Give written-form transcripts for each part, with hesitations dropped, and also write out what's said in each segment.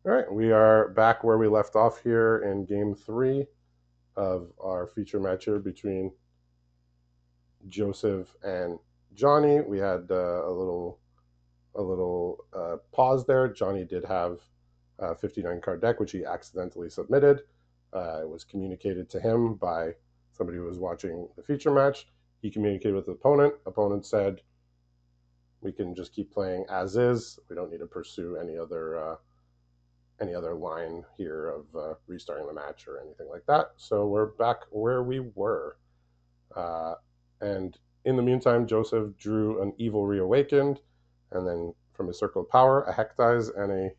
All right, we are back where we left off here in game three of our feature match here between Joseph and Johnny. We had a little pause there. Johnny did have a 59 card deck, which he accidentally submitted. It was communicated to him by somebody who was watching the feature match. He communicated with the opponent. Opponent said, "We can just keep playing as is. We don't need to pursue any other line here of restarting the match or anything like that." So we're back where we were. And in the meantime, Joseph drew an Evil Reawakened, and then from his Circle of Power, a Hectize and a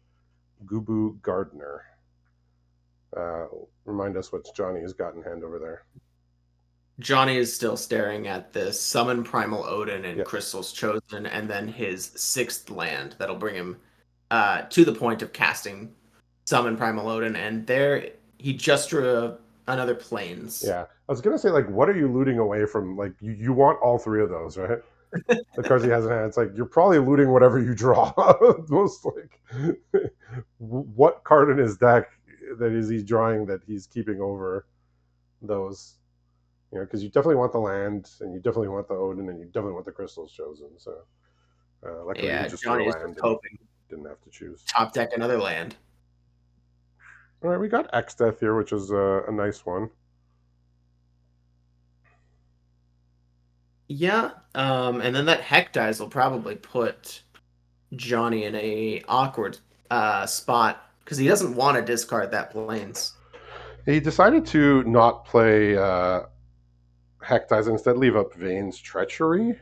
Gubu Gardener. Remind us what Johnny has got in hand over there. Johnny is still staring at this Summon Primal Odin and Yeah. Crystals Chosen, and then his sixth land that'll bring him to the point of casting Summon Primal Odin. And there, he just drew another Plains. Yeah. I was gonna say, like, what are you looting away from? Like, you want all three of those, right? The cards he has in hand. It's like you're probably looting whatever you draw. Most like, what card in his deck that is he drawing that he's keeping over those? Because you definitely want the land, and you definitely want the Odin, and you definitely want the crystals chosen. So luckily, he Yeah, just drew a Johnny is just land and hoping didn't have to choose. top deck another land. All right, we got X Death here, which is a nice one. Yeah, and then that Heck Dice will probably put Johnny in a awkward spot because he doesn't want to discard that Plains. He decided to not play Hectize, instead leave up Vane's Treachery,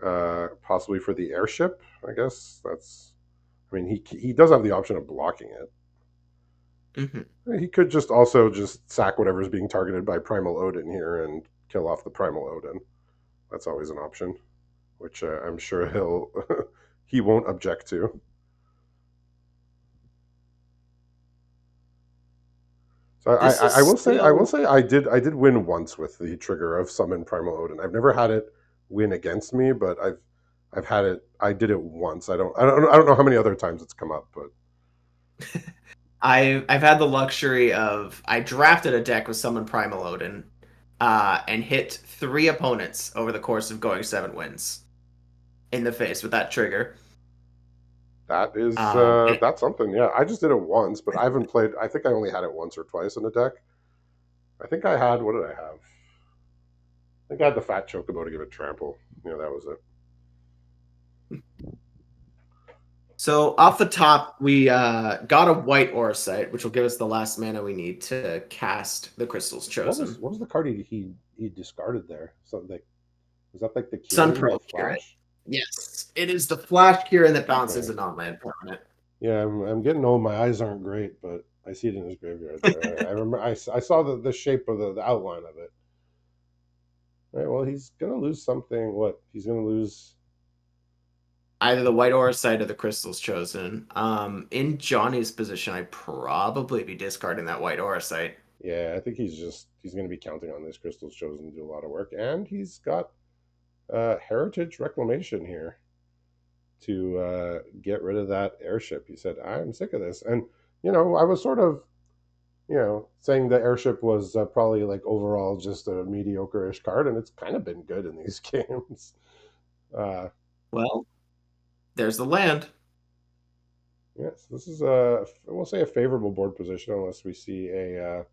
possibly for the airship. I guess that's. I mean, he does have the option of blocking it. Mm-hmm. He could just also just sack whatever's being targeted by Primal Odin here and kill off the Primal Odin. That's always an option, which I'm sure he won't object to. So This is I will say still I did win once with the trigger of summon Primal Odin. I've never had it win against me, but I've had it. I did it once. I don't know how many other times it's come up, but I've had the luxury of I drafted a deck with Summon Primal Odin, and hit 3 opponents over the course of going 7 wins in the face with that trigger. that is And that's something. Yeah, I just did it once, but I haven't played. I think I only had it once or twice in a deck. I think I had. What did I have? I think I had the fat chocobo to give it trample. That was it. so off the top, we got a white aura site, which will give us the last mana we need to cast the Crystals Chosen. What was the card he discarded there? Something like, was that like the Sun Kieran, the Pearl Curate. Flash? Yes, it is the Flash Kieran that bounces Okay. a non-land permanent. Yeah, I'm getting old. My eyes aren't great, but I see it in his graveyard there. I remember I saw the shape of the outline of it. All right, well, he's gonna lose something. What? He's gonna lose. Either the white aura site or the Crystals Chosen. In Johnny's position, I'd probably be discarding that white aura site. Yeah, I think he's gonna be counting on this crystals chosen to do a lot of work, and he's got heritage reclamation here to get rid of that airship. He said, "I'm sick of this," and I was sort of saying the airship was probably like overall just a mediocre-ish card, and it's kind of been good in these games. Uh, Well, there's the land. yes, this is we'll say a favorable board position unless we see a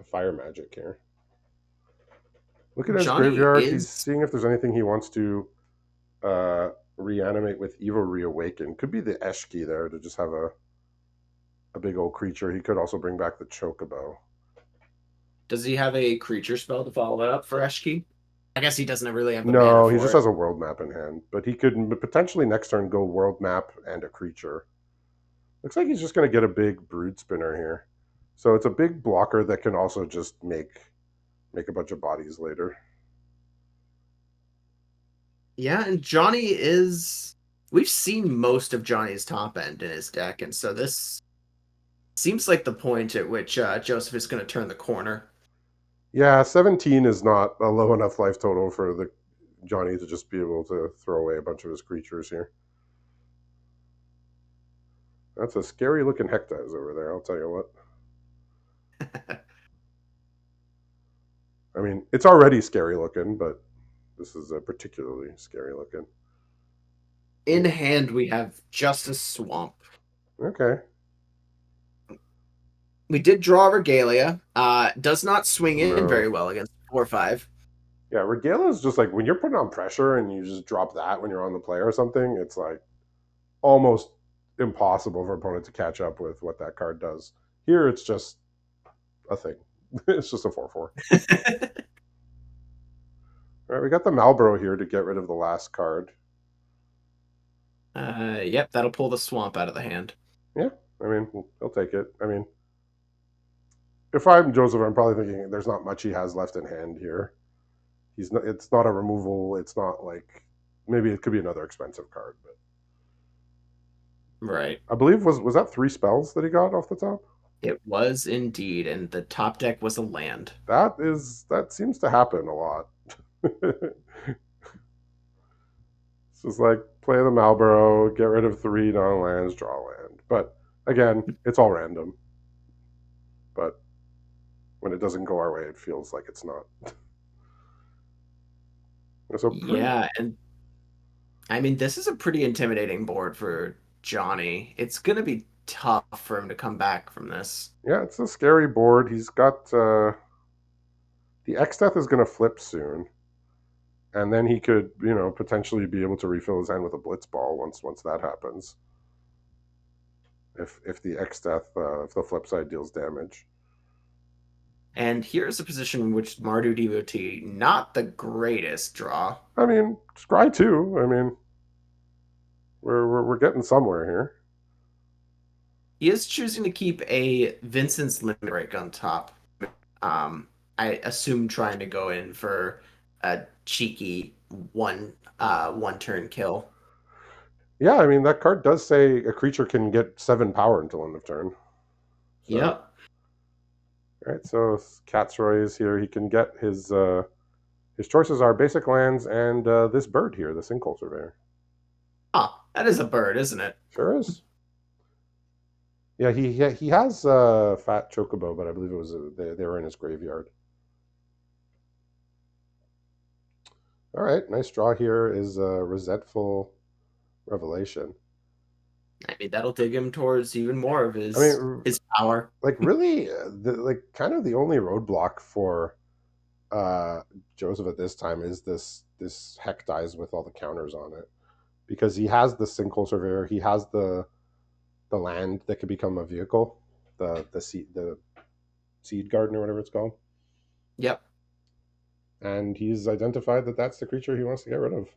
fire magic here. Look at his Johnny graveyard. He's is seeing if there's anything he wants to reanimate with Evil Reawaken. Could be the Eshki there to just have a big old creature. He could also bring back the Chocobo. Does he have a creature spell to follow that up for Eshki? I guess he doesn't really have the mana No, he for just it. has a world map in hand, but he could potentially next turn go world map and a creature. Looks like he's just going to get a big brood spinner here. So it's a big blocker that can also just make a bunch of bodies later. Yeah, and Johnny is. We've seen most of Johnny's top end in his deck, and so this seems like the point at which Joseph is going to turn the corner. Yeah, 17 is not a low enough life total for the Johnny to just be able to throw away a bunch of his creatures here. That's a scary looking Hectaz over there, I'll tell you what. I mean, it's already scary looking, but this is a particularly scary looking. In Yeah. hand, we have Justice Swamp. Okay. We did draw Regalia. Does not swing in No. very well against 4/5. Yeah, Regala is just like when you're putting on pressure and you just drop that when you're on the play or something, it's like almost impossible for opponent to catch up with what that card does. Here, it's just a thing. It's just a 4/4. All right, we got the Malboro here to get rid of the last card. Yep, that'll pull the swamp out of the hand. Yeah, I mean, he'll take it. I mean, if I'm Joseph, I'm probably thinking there's not much he has left in hand here. He's not, it's not a removal. It's not like maybe it could be another expensive card, but Right. I believe was that 3 spells that he got off the top. It was indeed, and the top deck was a land. That seems to happen a lot. It's just like play the Malboro, get rid of 3 non-lands, draw land. But again, it's all random. But when it doesn't go our way, it feels like it's not. So pretty, Yeah, and I mean, this is a pretty intimidating board for Johnny. It's gonna be tough for him to come back from this. yeah, it's a scary board. He's got the X Death is going to flip soon, and then he could, potentially be able to refill his hand with a Blitz Ball once that happens. If the X Death, if the flip side deals damage. And here's a position in which Mardu Devotee, not the greatest draw. I mean, Scry too. I mean, we're getting somewhere here. He is choosing to keep a Vincent's Limit Break on top. I assume trying to go in for a cheeky one turn kill. Yeah, I mean that card does say a creature can get 7 power until end of turn. So, Yep. all right, so Catsroy is here. He can get his choices are basic lands and this bird here, the Sinkhole Surveyor. Ah, that is a bird, isn't it? Sure is. Yeah, he has Fat Chocobo, but I believe it was they were in his graveyard. All right, nice draw here is Resentful Revelation. I mean, that'll dig him towards even more of I mean, his power. like really, like kind of the only roadblock for uh, Joseph at this time is this Heck dies with all the counters on it because he has the Sinkhole Surveyor, he has the land that could become a vehicle, the seed garden or whatever it's called, Yep. and he's identified that that's the creature he wants to get rid of.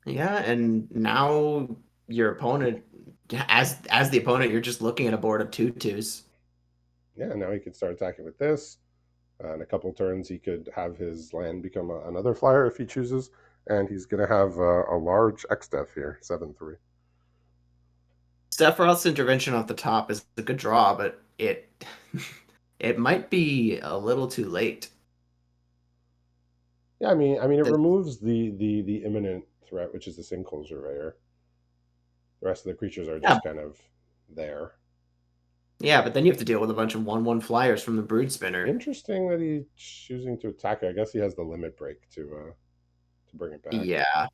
Yeah, and now your opponent, as the opponent, you're just looking at a board of 2/2s. Yeah, now he can start attacking with this. In a couple turns, he could have his land become another flyer if he chooses, and he's going to have a large X Death here, 7/3. Sephiroth's intervention off the top is a good draw, but it it might be a little too late. Yeah, I mean, it The- removes the imminent threat, which is the Sinkhole Surveyor. The rest of the creatures are yeah, just kind of there. yeah, but then you have to deal with a bunch of 1/1 flyers from the Brood Spinner. Interesting that he's choosing to attack it. I guess he has the limit break to bring it back. Yeah,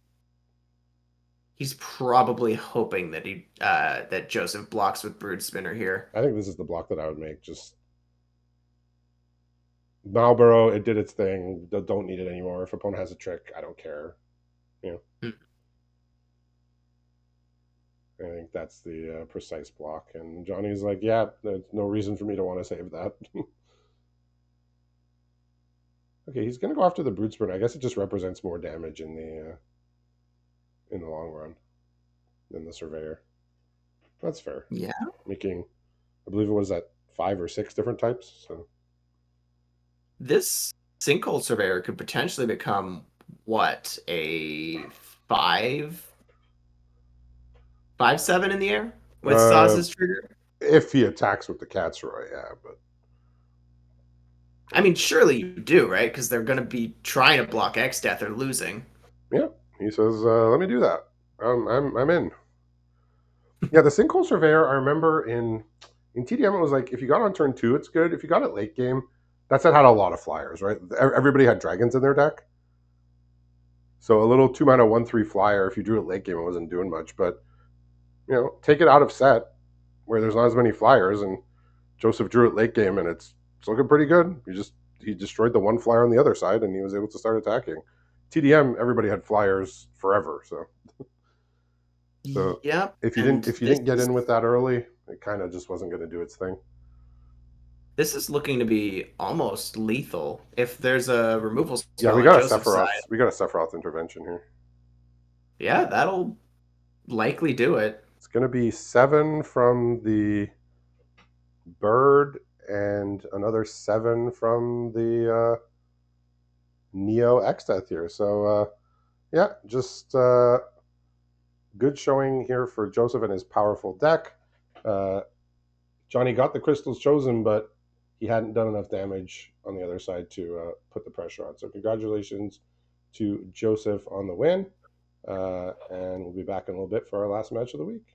he's probably hoping that that Joseph blocks with Brood Spinner here. I think this is the block that I would make. Just Malboro, it did its thing. Don't need it anymore. If opponent has a trick, I don't care. You know, Hmm. I think that's the precise block. And Johnny's like, yeah, there's no reason for me to want to save that. Okay, he's gonna go after the Brute Sprint. I guess it just represents more damage in the long run than the Surveyor. That's fair. Yeah, Making, I believe it was at 5 or 6 different types. So this Sinkhole Surveyor could potentially become what, a 5/7 in the air with uh, Saz's trigger? if he attacks with the Catsroy, yeah, but I mean, surely you do, right? Because they're going to be trying to block X Death or losing. yeah, he says, "Let me do that. I'm in." Yeah, the Sinkhole Surveyor, I remember in TDM, it was like if you got on turn two, it's good. If you got it late game, that set had a lot of flyers, right? Everybody had dragons in their deck. So a little 2 mana 1/3 flyer, if you drew it late game, it wasn't doing much. But, take it out of set where there's not as many flyers, and Joseph drew it late game, and it's looking pretty good. He destroyed the one flyer on the other side, and he was able to start attacking. TDM, everybody had flyers forever, so Yep, if you didn't and if you didn't get in with that early, it kind of just wasn't going to do its thing. this is looking to be almost lethal. If there's a removal Yeah, spell on Joseph's We got a Sephiroth intervention here. yeah, that'll likely do it. It's going to be 7 from the bird and another 7 from the Neo X Death here. So yeah, just good showing here for Joseph and his powerful deck. Uh, Johnny got the crystals chosen, but he hadn't done enough damage on the other side to put the pressure on. So congratulations to Joseph on the win. And we'll be back in a little bit for our last match of the week.